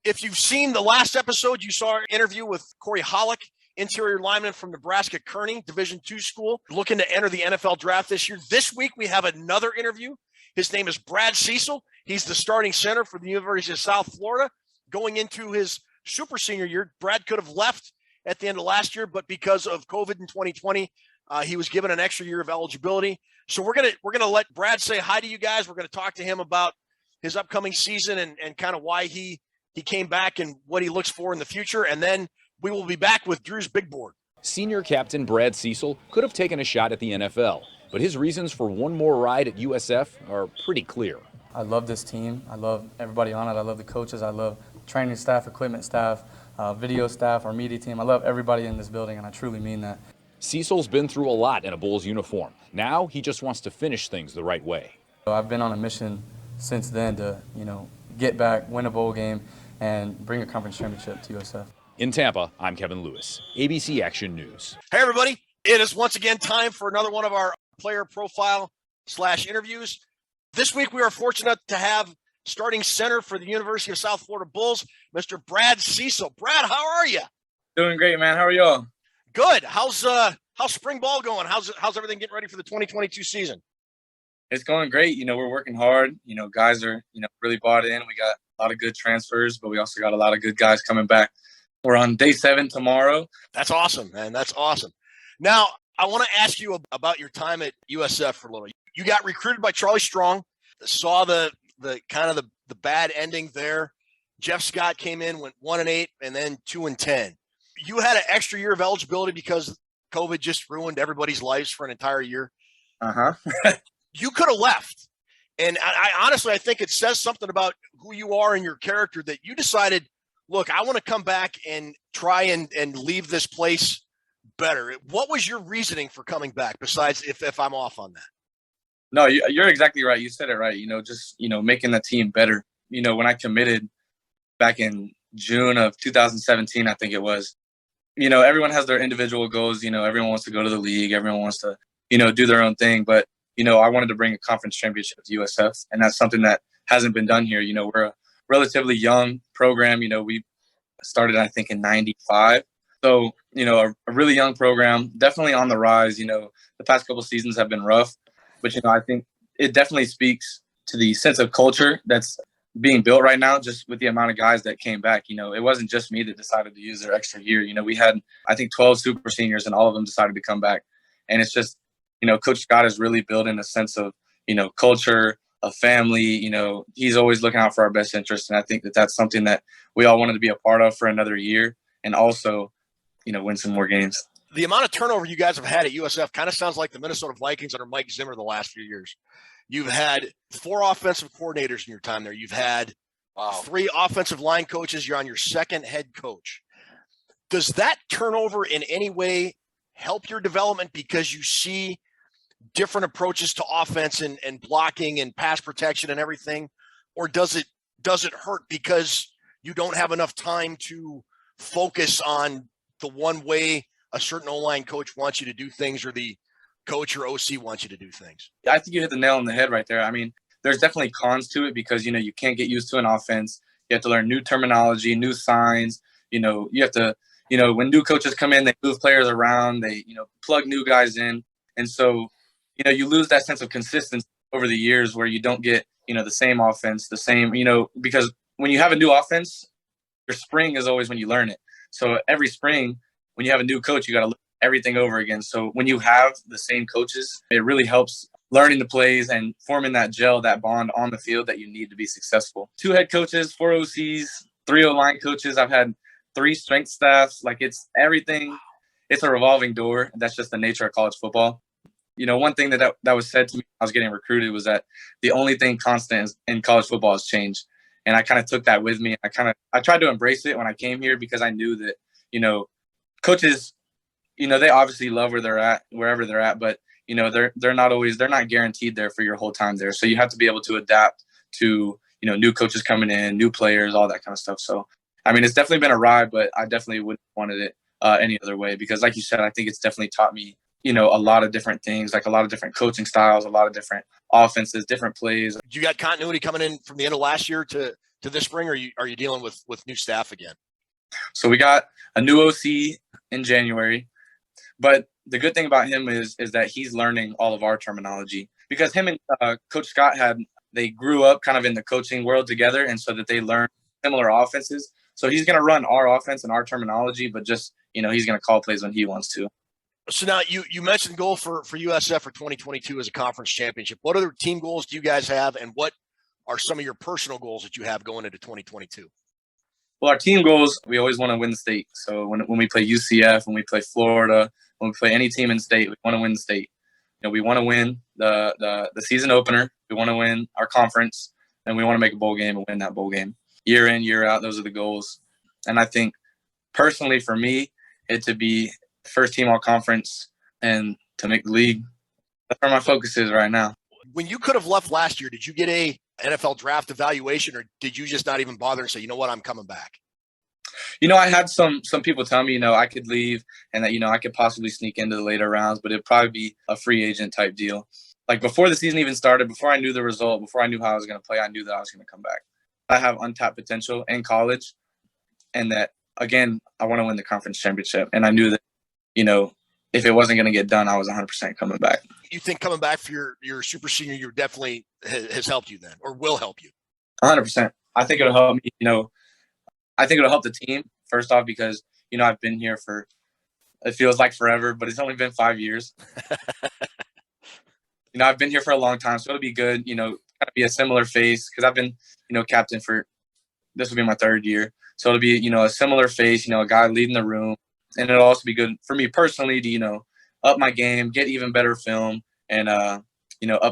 If you've seen the last episode, you saw our interview with Corey Hollick, interior lineman from Nebraska Kearney, Division II school, looking to enter the NFL draft this year. This week, we have another interview. His name is Brad Cecil. He's the starting center for the University of South Florida. Going into his super senior year, Brad could have left at the end of last year, but because of COVID in 2020, he was given an extra year of eligibility. So we're gonna let Brad say hi to you guys. We're gonna talk to him about his upcoming season and kind of why he came back and what he looks for in the future. And then we will be back with Drew's Big Board. Senior captain Brad Cecil could have taken a shot at the NFL, but his reasons for one more ride at USF are pretty clear. I love this team. I love everybody on it. I love the coaches. I love training staff, equipment staff, video staff, our media team. I love everybody in this building, and I truly mean that. Cecil's been through a lot in a Bulls uniform. Now he just wants to finish things the right way. So I've been on a mission since then to, get back, win a bowl game, and bring a conference championship to USF. In Tampa, I'm Kevin Lewis, ABC Action News. Hey, everybody. It is once again time for another one of our player profile / interviews. This week, we are fortunate to have starting center for the University of South Florida Bulls, Mr. Brad Cecil. Brad, how are you? Doing great, man. How are y'all? Good. How's spring ball going? How's everything getting ready for the 2022 season? It's going great. We're working hard. Guys are, really bought in. We got a lot of good transfers, but we also got a lot of good guys coming back. We're on day 7 tomorrow. That's awesome, man. That's awesome. Now, I want to ask you about your time at USF for a little. You got recruited by Charlie Strong, saw the kind of the bad ending there. Jeff Scott came in, went 1-8, and then 2-10. You had an extra year of eligibility because COVID just ruined everybody's lives for an entire year. You could have left. And I honestly, I think it says something about who you are and your character that you decided, look, I want to come back and try and leave this place better. What was your reasoning for coming back besides if I'm off on that? No, you're exactly right. You said it right. Just, making the team better. When I committed back in June of 2017, I think it was, everyone has their individual goals. Everyone wants to go to the league. Everyone wants to, do their own thing. But, I wanted to bring a conference championship to USF. And that's something that hasn't been done here. We're a relatively young program. We started, I think, in 95. So, a really young program, definitely on the rise. The past couple seasons have been rough. But, I think it definitely speaks to the sense of culture that's being built right now, just with the amount of guys that came back. It wasn't just me that decided to use their extra year. We had, I think, 12 super seniors, and all of them decided to come back. And it's just, Coach Scott is really building a sense of, culture, a family. He's always looking out for our best interest. And I think that that's something that we all wanted to be a part of for another year, and also, win some more games. The amount of turnover you guys have had at USF kind of sounds like the Minnesota Vikings under Mike Zimmer the last few years. You've had 4 offensive coordinators in your time there. You've had 3 offensive line coaches. You're on your 2nd head coach. Does that turnover in any way help your development because you see different approaches to offense and blocking and pass protection and everything? Or does it hurt because you don't have enough time to focus on the one way a certain O-line coach wants you to do things, or the coach or OC wants you to do things? I think you hit the nail on the head right there. I mean, there's definitely cons to it because, you can't get used to an offense. You have to learn new terminology, new signs. You have to, when new coaches come in, they move players around, they, plug new guys in. And so, you lose that sense of consistency over the years where you don't get, the same offense, the same, because when you have a new offense, your spring is always when you learn it. So every spring, when you have a new coach, you got to look everything over again. So when you have the same coaches, it really helps learning the plays and forming that gel, that bond on the field that you need to be successful. 2 head coaches, 4 OCs, 3 O-line coaches. I've had 3 strength staffs. Like, it's everything. It's a revolving door. That's just the nature of college football. One thing that was said to me when I was getting recruited was that the only thing constant in college football is change. And I kind of took that with me. I tried to embrace it when I came here because I knew that, coaches, they obviously love where they're at, wherever they're at, but, they're not guaranteed there for your whole time there. So you have to be able to adapt to, new coaches coming in, new players, all that kind of stuff. So, I mean, it's definitely been a ride, but I definitely wouldn't have wanted it any other way because, like you said, I think it's definitely taught me, a lot of different things, like a lot of different coaching styles, a lot of different offenses, different plays. You got continuity coming in from the end of last year to to this spring, or are you dealing with new staff again? So we got a new OC in January, but the good thing about him is that he's learning all of our terminology, because him and Coach Scott they grew up kind of in the coaching world together, and so that they learned similar offenses. So he's going to run our offense and our terminology, but just, he's going to call plays when he wants to. So now you mentioned goal for USF for 2022 as a conference championship. What other team goals do you guys have, and what are some of your personal goals that you have going into 2022? Well, our team goals, we always want to win the state. So when we play UCF, when we play Florida, when we play any team in state, we want to win the state. We want to win the season opener. We want to win our conference, and we want to make a bowl game and win that bowl game. Year in, year out, those are the goals. And I think personally for me, it to be first team all conference and to make the league. That's where my focus is right now. When you could have left last year, did you get a NFL draft evaluation, or did you just not even bother and say, you know what, I'm coming back? I had some people tell me, I could leave and that, I could possibly sneak into the later rounds, but it'd probably be a free agent type deal. Like before the season even started, before I knew the result, before I knew how I was going to play, I knew that I was going to come back. I have untapped potential in college, and that, again, I want to win the conference championship. And I knew that, if it wasn't going to get done, I was 100% coming back. You think coming back for your super senior year definitely has helped you then, or will help you? 100%. I think it'll help me, I think it'll help the team, first off, because, I've been here for, it feels like forever, but it's only been 5 years. I've been here for a long time, so it'll be good, kind of be a similar face, because I've been, captain for, this will be my 3rd year. So it'll be, a similar face, a guy leading the room. And it'll also be good for me personally to, up my game, get even better film, and, up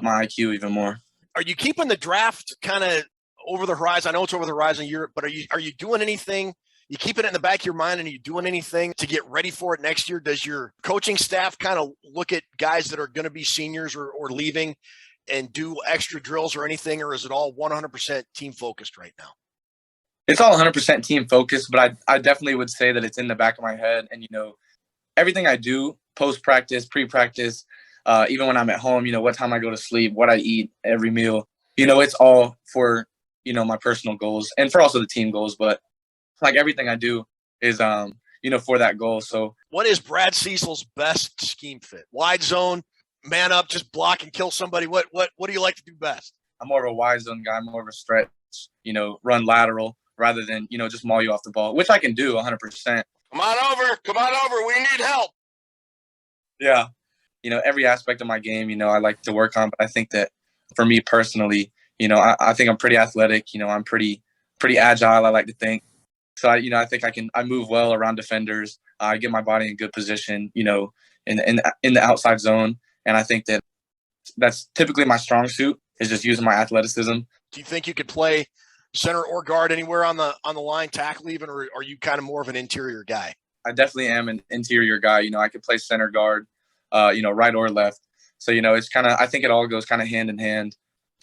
my IQ even more. Are you keeping the draft kind of over the horizon? I know it's over the horizon year, but are you doing anything? You keep it in the back of your mind, and are you doing anything to get ready for it next year? Does your coaching staff kind of look at guys that are going to be seniors or leaving and do extra drills or anything, or is it all 100% team focused right now? It's all 100% team focused, but I definitely would say that it's in the back of my head. And, everything I do, post-practice, pre-practice, even when I'm at home, what time I go to sleep, what I eat, every meal, it's all for, my personal goals and for also the team goals. But like everything I do is, for that goal. So what is Brad Cecil's best scheme fit? Wide zone, man up, just block and kill somebody. What do you like to do best? I'm more of a wide zone guy, more of a stretch, run lateral, rather than, just maul you off the ball, which I can do 100%. Come on over. We need help. Yeah. Every aspect of my game, I like to work on, but I think that for me personally, I think I'm pretty athletic, I'm pretty agile, I like to think. So, I think I move well around defenders. I get my body in good position, in the outside zone. And I think that that's typically my strong suit, is just using my athleticism. Do you think you could play center or guard anywhere on the line, tackle even, or are you kind of more of an interior guy? I definitely am an interior guy. I could play center guard, right or left. So, it's kind of, I think it all goes kind of hand in hand.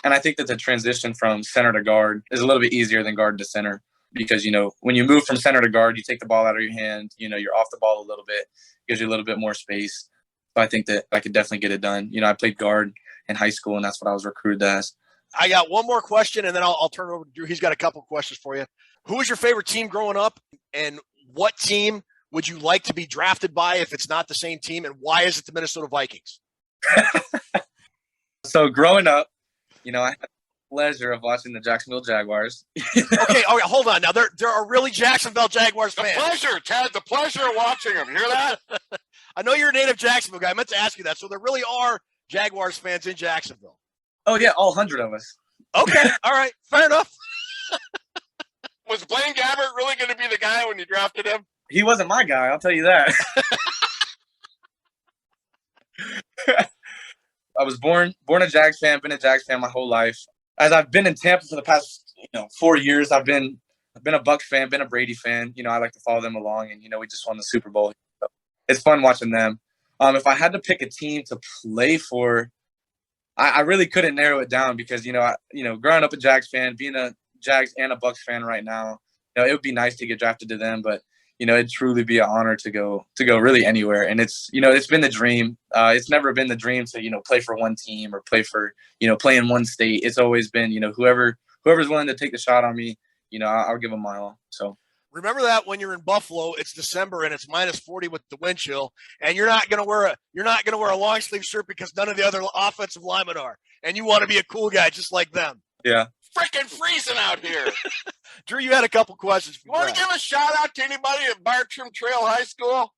And I think that the transition from center to guard is a little bit easier than guard to center, because, when you move from center to guard, you take the ball out of your hand, you're off the ball a little bit, gives you a little bit more space. So I think that I could definitely get it done. I played guard in high school, and that's what I was recruited as. I got one more question, and then I'll turn it over to Drew. He's got a couple questions for you. Who was your favorite team growing up, and what team would you like to be drafted by if it's not the same team, and why is it the Minnesota Vikings? So growing up, I had the pleasure of watching the Jacksonville Jaguars. Okay, hold on. Now, there are really Jacksonville Jaguars fans. The pleasure, Ted, the pleasure of watching them. You hear that? I know you're a native Jacksonville guy. I meant to ask you that. So there really are Jaguars fans in Jacksonville. Oh, yeah, all 100 of us. Okay, all right, fair enough. Was Blaine Gabbert really going to be the guy when you drafted him? He wasn't my guy, I'll tell you that. I was born a Jags fan, been a Jags fan my whole life. As I've been in Tampa for the past 4 years, I've been a Bucs fan, been a Brady fan. I like to follow them along, and we just won the Super Bowl. So it's fun watching them. If I had to pick a team to play for, I really couldn't narrow it down, because growing up a Jags fan, being a Jags and a Bucs fan right now, it would be nice to get drafted to them, but it'd truly be an honor to go really anywhere. And it's it's been the dream. It's never been the dream to play for one team or play for play in one state. It's always been whoever's willing to take the shot on me, I'll give them my all. So. Remember that when you're in Buffalo, it's December and it's -40 with the wind chill, and you're not gonna wear a long sleeve shirt because none of the other offensive linemen are, and you want to be a cool guy just like them. Yeah. Freaking freezing out here. Drew, you had a couple questions. You want to give a shout out to anybody at Bartram Trail High School?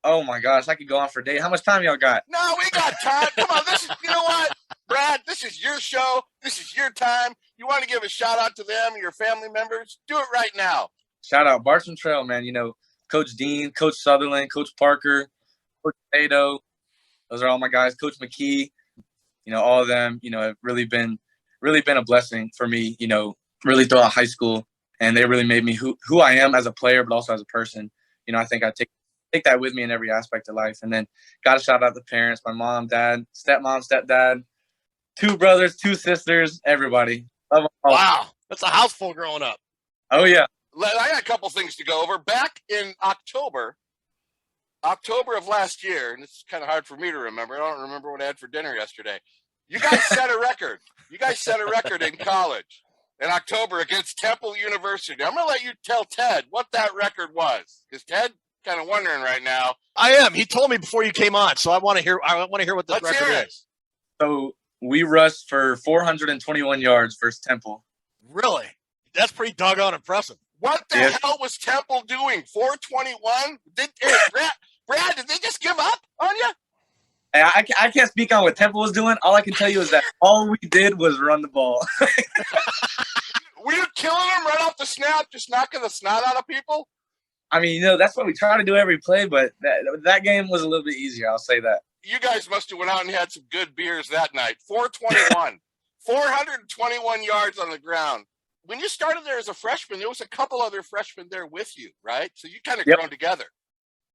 Oh my gosh, I could go on for days. How much time y'all got? No, we got time. Come on, you know what, Brad? This is your show. This is your time. You want to give a shout out to them, your family members? Do it right now. Shout out Bartram Trail, man. Coach Dean, Coach Sutherland, Coach Parker, Coach Tato. Those are all my guys. Coach McKee. All of them. Have really been a blessing for me. Really throughout high school, and they really made me who I am as a player, but also as a person. I think I take that with me in every aspect of life. And then got to shout out the parents, my mom, dad, stepmom, stepdad, 2 brothers, 2 sisters, everybody. Love them all. Wow, that's a house full growing up. Oh yeah. I got a couple things to go over. Back in October of last year, and it's kind of hard for me to remember. I don't remember what I had for dinner yesterday. You guys set a record. You guys set a record in college in October against Temple University. I'm going to let you tell Ted what that record was, because Ted kind of wondering right now. I am. He told me before you came on, so I want to hear what this record is. So we rushed for 421 yards versus Temple. Really? That's pretty doggone impressive. What the hell was Temple doing? 421? Brad, did they just give up on you? I can't speak on what Temple was doing. All I can tell you is that all we did was run the ball. Were you killing them right off the snap, just knocking the snot out of people? I mean, that's what we try to do every play, but that game was a little bit easier. I'll say that. You guys must have went out and had some good beers that night. 421. 421 yards on the ground. When you started there as a freshman, there was a couple other freshmen there with you, right? So you kind of grown together.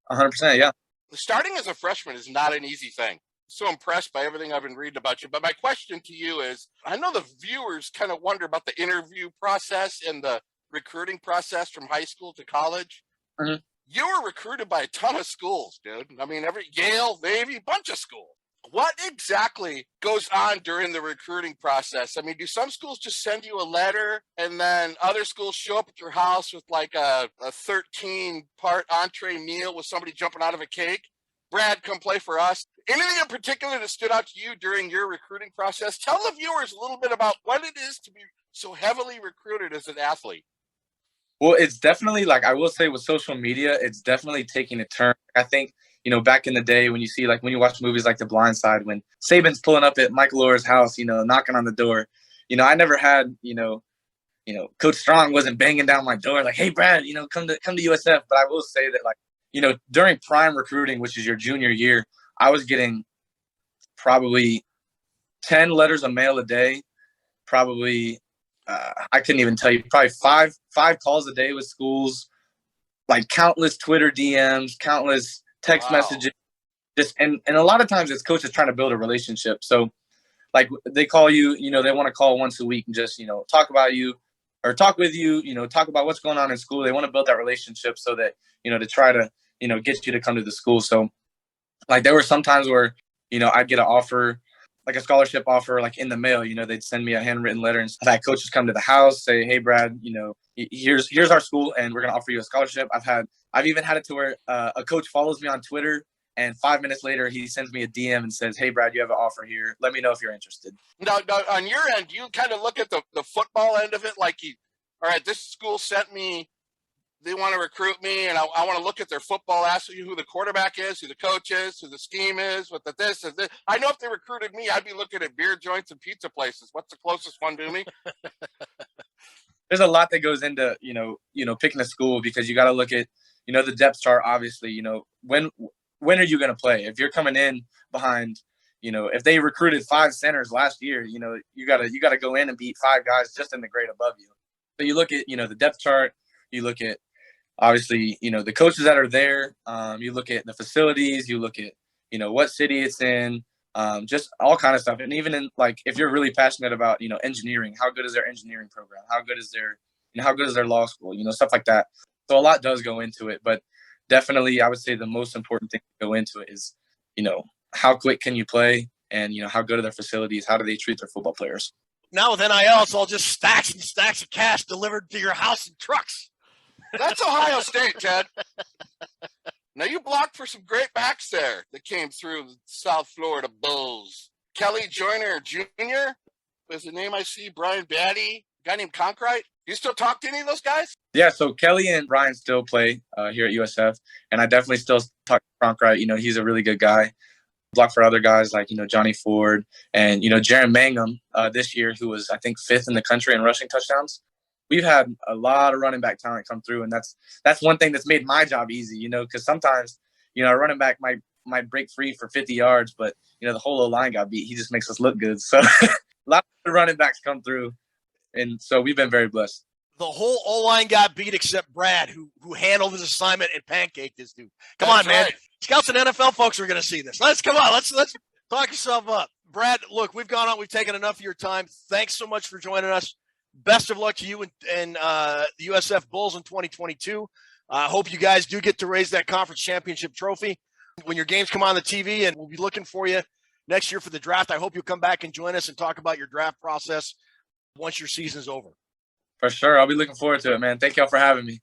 100%, yeah. Starting as a freshman is not an easy thing. So impressed by everything I've been reading about you. But my question to you is, I know the viewers kind of wonder about the interview process and the recruiting process from high school to college. Mm-hmm. You were recruited by a ton of schools, dude. I mean, Yale, Navy, bunch of schools. What exactly goes on during the recruiting process? I mean, do some schools just send you a letter and then other schools show up at your house with like a 13-part entree meal with somebody jumping out of a cake? Brad, come play for us. Anything in particular that stood out to you during your recruiting process? Tell the viewers a little bit about what it is to be so heavily recruited as an athlete. Well, it's definitely, like I will say with social media, it's definitely taking a turn. I think, back in the day when when you watch movies like The Blind Side, when Saban's pulling up at Michael Orr's house, knocking on the door, I never had, Coach Strong wasn't banging down my door like, hey, Brad, come to USF. But I will say that, during prime recruiting, which is your junior year, I was getting probably 10 letters of mail a day, probably I couldn't even tell you, probably five calls a day with schools, like countless Twitter DMs, countless text messages. And a lot of times it's coaches trying to build a relationship. So like they call you, they want to call once a week and just, talk about you or talk with you, talk about what's going on in school. They want to build that relationship so that, to try to, get you to come to the school. So like there were some times where, I'd get an offer, like a scholarship offer, like in the mail, they'd send me a handwritten letter and I've had coaches come to the house, say, hey, Brad, here's our school and we're going to offer you a scholarship. I've even had it to where a coach follows me on Twitter and 5 minutes later he sends me a DM and says, hey, Brad, you have an offer here. Let me know if you're interested. Now on your end, you kind of look at the football end of it. Like, all right, this school sent me, they want to recruit me, and I want to look at their football, ask you who the quarterback is, who the coach is, who the scheme is, what the this is this. I know if they recruited me, I'd be looking at beer joints and pizza places. What's the closest one to me? There's a lot that goes into, picking a school because you got to look at, the depth chart, obviously, when are you going to play? If you're coming in behind, if they recruited 5 centers last year, you got to go in and beat 5 guys just in the grade above you. So you look at, the depth chart, you look at, obviously, the coaches that are there, you look at the facilities, you look at, what city it's in, just all kind of stuff. And even in like, if you're really passionate about, engineering, how good is their engineering program? How good is their law school? Stuff like that. So a lot does go into it, but definitely I would say the most important thing to go into it is, how quick can you play and, how good are their facilities? How do they treat their football players? Now with NIL, it's all just stacks and stacks of cash delivered to your house in trucks. That's Ohio State, Ted. Now you blocked for some great backs there that came through the South Florida Bulls. Kelly Joyner Jr. was the name I see. Brian Batty, a guy named Conkright. You still talk to any of those guys? Yeah, so Kelly and Brian still play here at USF, and I definitely still talk to Cronkite. He's a really good guy. Block for other guys like, Johnny Ford and, Jaron Mangum this year, who was, I think, 5th in the country in rushing touchdowns. We've had a lot of running back talent come through, and that's one thing that's made my job easy, because sometimes, a running back might break free for 50 yards, but, the whole O-line got beat. He just makes us look good. So a lot of running backs come through, and so we've been very blessed. The whole O-line got beat except Brad, who handled his assignment and pancaked this dude. Come on, man. Right. Scouts and NFL folks are going to see this. Let's talk yourself up. Brad, look, we've gone on. We've taken enough of your time. Thanks so much for joining us. Best of luck to you and the USF Bulls in 2022. I hope you guys do get to raise that conference championship trophy when your games come on the TV, and we'll be looking for you next year for the draft. I hope you'll come back and join us and talk about your draft process once your season's over. For sure. I'll be looking forward to it, man. Thank y'all for having me.